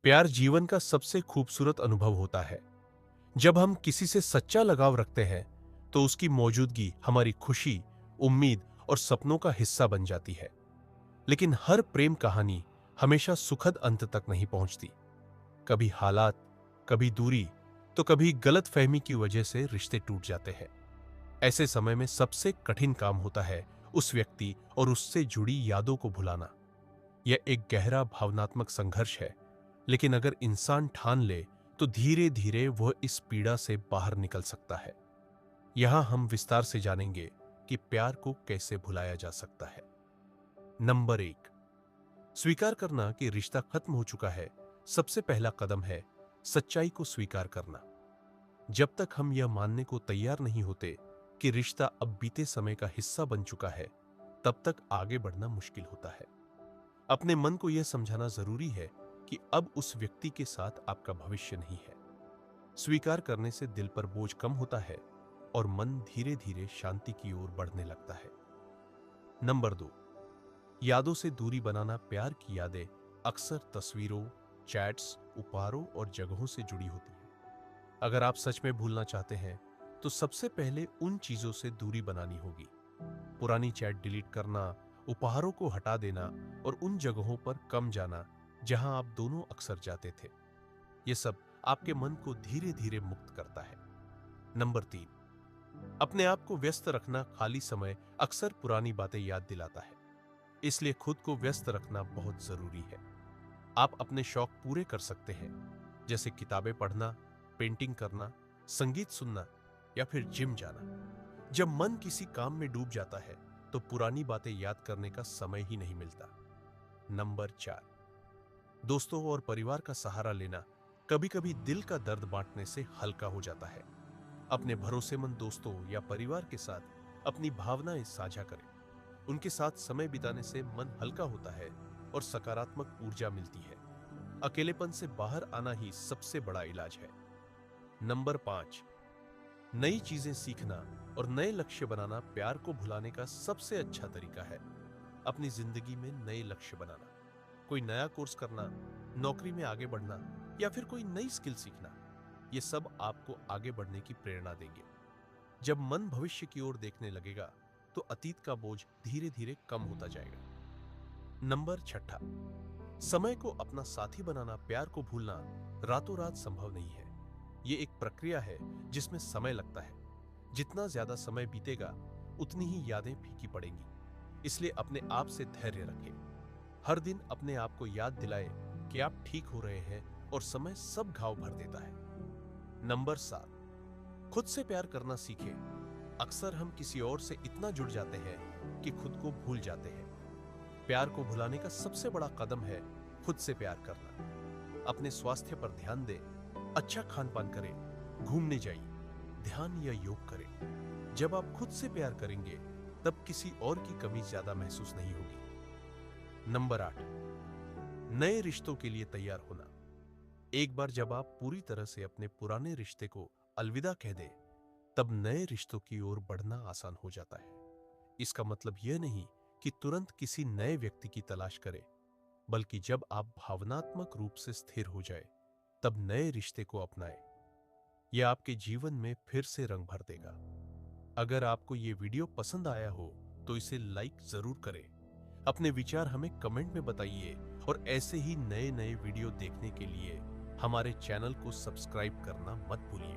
प्यार जीवन का सबसे खूबसूरत अनुभव होता है। जब हम किसी से सच्चा लगाव रखते हैं, तो उसकी मौजूदगी हमारी खुशी, उम्मीद और सपनों का हिस्सा बन जाती है। लेकिन हर प्रेम कहानी हमेशा सुखद अंत तक नहीं पहुंचती। कभी हालात, कभी दूरी, तो कभी गलतफहमी की वजह से रिश्ते टूट जाते हैं। ऐसे समय में सबसे कठिन काम होता है उस व्यक्ति और उससे जुड़ी यादों को भुलाना। यह एक गहरा भावनात्मक संघर्ष है, लेकिन अगर इंसान ठान ले तो धीरे धीरे वह इस पीड़ा से बाहर निकल सकता है। यहां हम विस्तार से जानेंगे कि प्यार को कैसे भुलाया जा सकता है। नंबर 1, स्वीकार करना कि रिश्ता खत्म हो चुका है। सबसे पहला कदम है सच्चाई को स्वीकार करना। जब तक हम यह मानने को तैयार नहीं होते कि रिश्ता अब बीते समय का हिस्सा बन चुका है, तब तक आगे बढ़ना मुश्किल होता है। अपने मन को यह समझाना जरूरी है कि अब उस व्यक्ति के साथ आपका भविष्य नहीं है। स्वीकार करने से दिल पर बोझ कम होता है और मन धीरे धीरे शांति की ओर बढ़ने लगता है। नंबर 2, यादों से दूरी बनाना। प्यार की यादें अक्सर तस्वीरों, चैट्स, उपहारों और जगहों से जुड़ी होती हैं। अगर आप सच में भूलना चाहते हैं, तो सबसे पहले उन चीजों से दूरी बनानी होगी। पुरानी चैट डिलीट करना, उपहारों को हटा देना और उन जगहों पर कम जाना जहां आप दोनों अक्सर जाते थे। यह सब आपके मन को धीरे धीरे मुक्त करता है। नंबर 3, अपने आप को व्यस्त रखना। खाली समय अक्सर पुरानी बातें याद दिलाता है, इसलिए खुद को व्यस्त रखना बहुत जरूरी है। आप अपने शौक पूरे कर सकते हैं, जैसे किताबें पढ़ना, पेंटिंग करना, संगीत सुनना या फिर जिम जाना। जब मन किसी काम में डूब जाता है, तो पुरानी बातें याद करने का समय ही नहीं मिलता। नंबर 4, दोस्तों और परिवार का सहारा लेना। कभी कभी दिल का दर्द बांटने से हल्का हो जाता है। अपने भरोसेमंद दोस्तों या परिवार के साथ अपनी भावनाएं साझा करें। उनके साथ समय बिताने से मन हल्का होता है और सकारात्मक ऊर्जा मिलती है। अकेलेपन से बाहर आना ही सबसे बड़ा इलाज है। नंबर 5, नई चीजें सीखना और नए लक्ष्य बनाना प्यार को भुलाने का सबसे अच्छा तरीका है। अपनी जिंदगी में नए लक्ष्य बनाना, कोई नया कोर्स करना, नौकरी में आगे बढ़ना या फिर कोई नई स्किल सीखना, ये सब आपको आगे बढ़ने की प्रेरणा देंगे। जब मन भविष्य की ओर देखने लगेगा, तो अतीत का बोझ धीरे धीरे कम होता जाएगा। नंबर 6, समय को अपना साथी बनाना। प्यार को भूलना रातों रात संभव नहीं है। ये एक प्रक्रिया है जिसमें समय लगता है। जितना ज्यादा समय बीतेगा, उतनी ही यादें फीकी पड़ेंगी। इसलिए अपने आप से धैर्य रखें। हर दिन अपने आप को याद दिलाएं कि आप ठीक हो रहे हैं और समय सब घाव भर देता है। नंबर 7, खुद से प्यार करना सीखें। अक्सर हम किसी और से इतना जुड़ जाते हैं कि खुद को भूल जाते हैं। प्यार को भुलाने का सबसे बड़ा कदम है खुद से प्यार करना। अपने स्वास्थ्य पर ध्यान दें, अच्छा खान पान करें, घूमने जाइए, ध्यान या योग करें। जब आप खुद से प्यार करेंगे, तब किसी और की कमी ज्यादा महसूस नहीं होगी। नंबर 8, नए रिश्तों के लिए तैयार होना। एक बार जब आप पूरी तरह से अपने पुराने रिश्ते को अलविदा कह दें, तब नए रिश्तों की ओर बढ़ना आसान हो जाता है। इसका मतलब यह नहीं कि तुरंत किसी नए व्यक्ति की तलाश करें, बल्कि जब आप भावनात्मक रूप से स्थिर हो जाए, तब नए रिश्ते को अपनाएं। यह आपके जीवन में फिर से रंग भर देगा। अगर आपको यह वीडियो पसंद आया हो, तो इसे लाइक जरूर करें। अपने विचार हमें कमेंट में बताइए और ऐसे ही नए नए वीडियो देखने के लिए हमारे चैनल को सब्सक्राइब करना मत भूलिए।